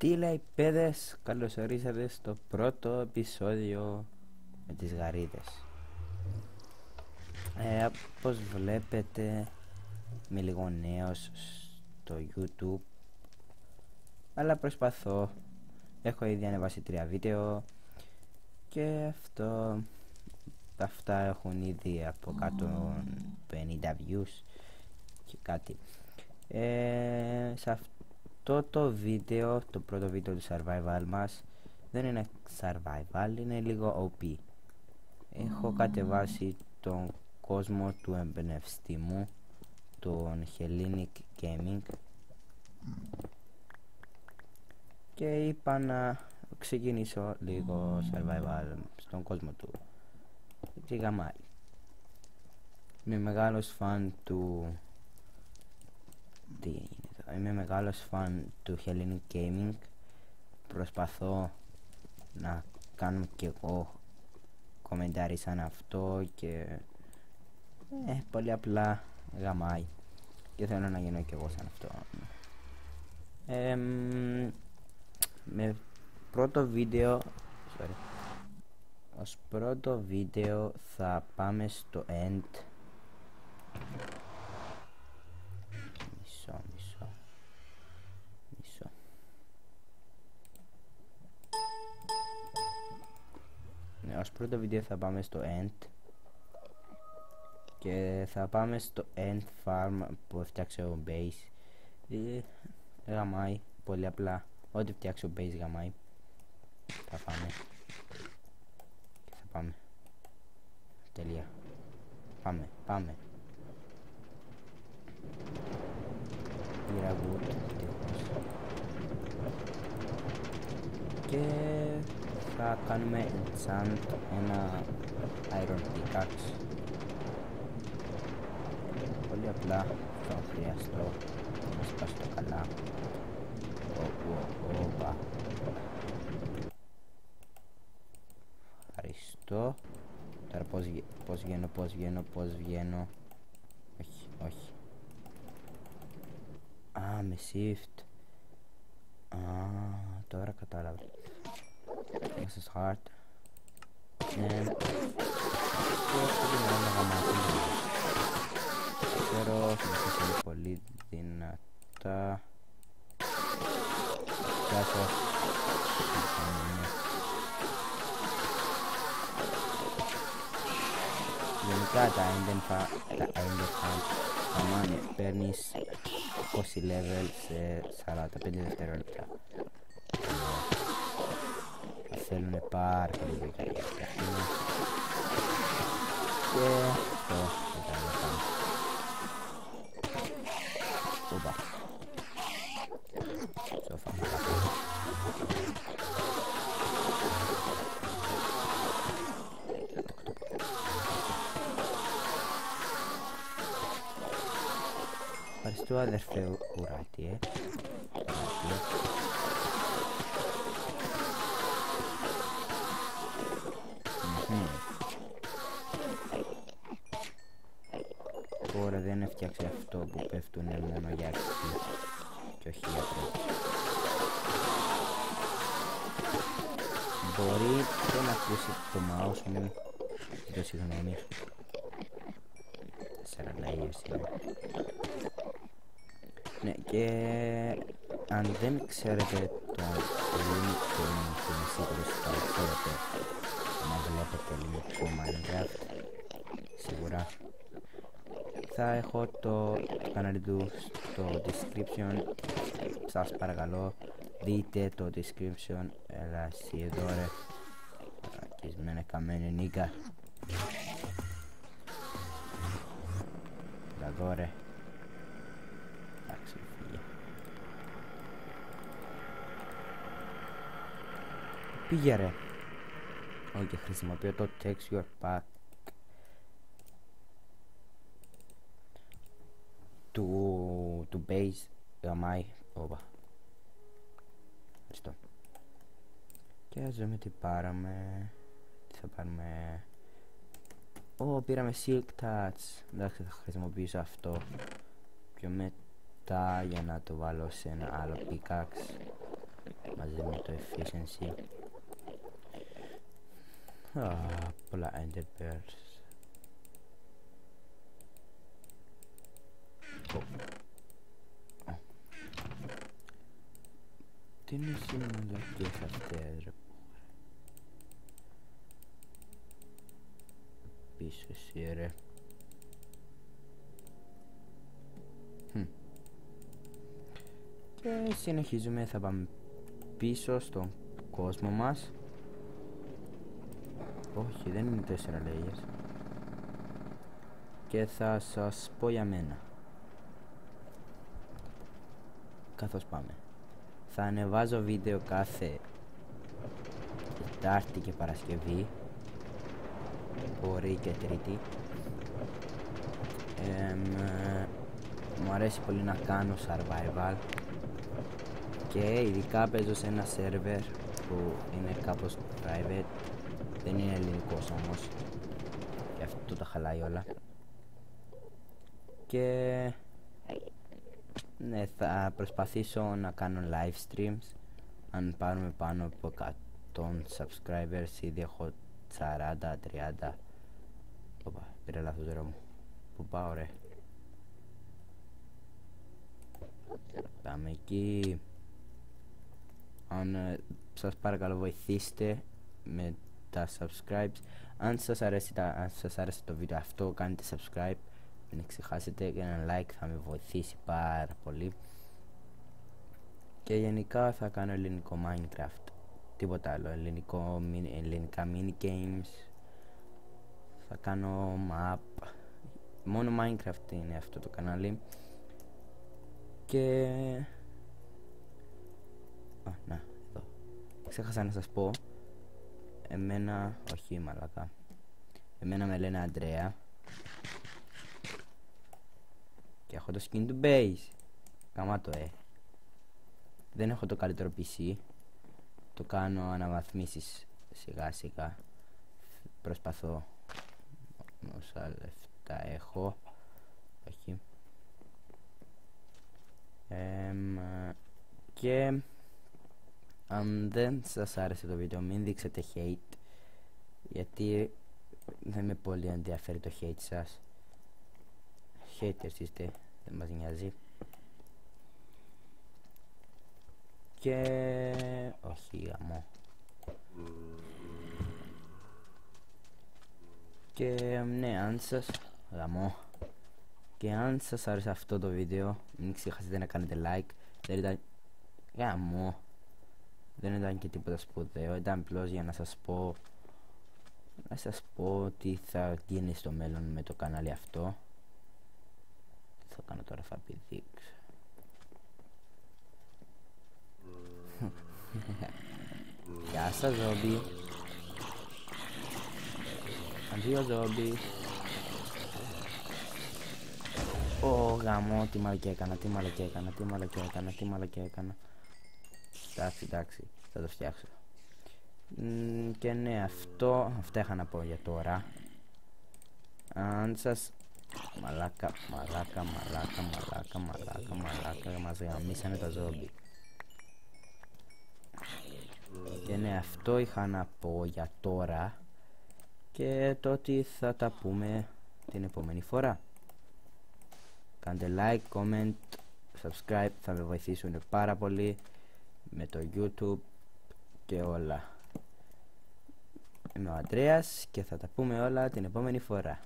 Τι λέει παιδες, καλώς ορίσατε στο πρώτο επεισόδιο με τις γαρίδες. Όπως βλέπετε είμαι λίγο νέος στο YouTube, αλλά προσπαθώ. Έχω ήδη ανεβάσει 3 βίντεο και αυτά έχουν ήδη από 150 views και κάτι. Σε αυτό το βίντεο, το πρώτο βίντεο του survival μας, δεν είναι survival, είναι λίγο OP. Έχω κατεβάσει τον κόσμο του εμπνευστή μου, τον Hellenic Gaming, και είπα να ξεκινήσω λίγο survival στον κόσμο του. Τι γαμάει. Είμαι μεγάλος φαν του... Είμαι μεγάλος φαν του Hellenic Gaming. Προσπαθώ να κάνω κι εγώ κομμεντάρι σαν αυτό και πολύ απλά γαμάει και θέλω να γίνω κι εγώ σαν αυτό. Με πρώτο βίντεο, ως πρώτο βίντεο θα πάμε στο end. Μισό. Ναι, ως πρώτο βίντεο θα πάμε στο end και θα πάμε στο end farm που φτιάξε ο base. Γαμάει, πολύ απλά. Ό,τι φτιάξει ο base γαμάει. Θα πάμε και θα πάμε. Τελεία. Πάμε. Πήρα wood και θα κάνουμε enchant ένα iron pickaxe. Πολύ απλά θα χρειαστώ να σπάσω το καλά. Όπα. Ευχαριστώ. Τώρα πώς βγαίνω. Όχι. Με shift. Τώρα κατάλαβα. This is hard. Ξέρω, είναι πολύ δυνατά. Γενικά τα Enderman, άμα παίρνεις 20 level σε 45 δευτερόλεπτα, θέλουν πάρα πολύ δουλειά για αυτά. Και αυτό ήταν να κάνω. Οπα. Σοφά. Ευχαριστώ αδερφέ Ουράτη, Τώρα δεν έφτιαξε αυτό που πέφτουνε μόνο για αξί και όχι για τρόπο. Μπορείτε να ακούσετε το mouse μου, το συγγνώμη. 4 layers είναι. Ναι, και αν δεν ξέρετε το link που είμαι σίγουρος θα ξέρετε να βλέπετε λίγο Minecraft, σίγουρα. Θα έχω το κανάλι του στο description. Σας παρακαλώ δείτε το description. Έλα εσύ εδώ ρε ρακισμένε καμένη νίκα. Έλα εδώ ρε. Εντάξει, φύγε. Πήγε ρε. Όχι, χρησιμοποιώ το texture pack του base γαμάει. Όπα. Ευχαριστώ. Και ας δούμε τι πάραμε. Τι θα πάρουμε. Πήραμε silk touch. Εντάξει, θα χρησιμοποιήσω αυτό πιο μετά για να το βάλω σε ένα άλλο pickaxe. μαζί με το efficiency. Πολλά ender pearls. Τι είναι οι μαλακίες αυτές ρε. Πίσω εσύ ρε. Και συνεχίζουμε, θα πάμε πίσω στον κόσμο μας. Όχι, δεν είναι 4 layers. Και θα σας πω για μένα. Καθώς πάμε. Θα ανεβάζω βίντεο κάθε Τετάρτη και Παρασκευή. Μπορεί και Τρίτη. Μου αρέσει πολύ να κάνω survival. Και ειδικά παίζω σε ένα server που είναι κάπως private. Δεν είναι ελληνικός όμως. Και αυτό τα χαλάει όλα. Και ναι, θα προσπαθήσω να κάνω live streams. Αν πάρουμε πάνω από 100 subscribers, ήδη έχω 40-30. Οπα, πήρε λάθος δρόμο. Πού πάω ρε. Πάμε εκεί. Αν σας παρακαλώ βοηθήστε με τα subscribes. Αν σας αρέσει το βίντεο αυτό, κάντε subscribe. Μην ξεχάσετε και ένα like, θα με βοηθήσει πάρα πολύ. Και γενικά θα κάνω ελληνικό Minecraft. Τίποτα άλλο, ελληνικά mini games. Θα κάνω map. Μόνο Minecraft είναι αυτό το κανάλι. Και να, εδώ. Ξέχασα να σας πω. Εμένα, όχι μαλακά. Εμένα με λένε Αντρέα. Και έχω το skin του base. Καμάτο Δεν έχω το καλύτερο PC. Το κάνω αναβαθμίσεις σιγά σιγά. Προσπαθώ. Όσα λεφτά έχω. Όχι. Και αν δεν σας άρεσε το βίντεο, μην δείξετε hate. Γιατί δεν με πολύ ενδιαφέρει το hate σας. Haters είστε, δεν μας νοιάζει. Και όχι γαμό. Και ναι, αν σας γαμό. Και αν σας άρεσε αυτό το βίντεο, μην ξεχάσετε να κάνετε like. Δεν ήταν γαμό. Δεν ήταν και τίποτα σπουδαίο. Ήταν απλώς για να σας πω. Να σας πω τι θα γίνει στο μέλλον με το κανάλι αυτό. Τι θα κάνω τώρα, θα πηδήξω. Γεια σας ζόμπι. Αντίο ζόμπι. Γαμώ, τι μαλακιά έκανα. Εντάξει, θα το φτιάξω. Και ναι, αυτά είχα να πω για τώρα. Αν σας μαλάκα, μας γαμίσανε τα ζόμπι. Και ναι, αυτό είχα να πω για τώρα. Και το ότι θα τα πούμε την επόμενη φορά. Κάντε like, comment, subscribe, θα με βοηθήσουν πάρα πολύ με το YouTube και όλα. Είμαι ο Αντρέας και θα τα πούμε όλα την επόμενη φορά.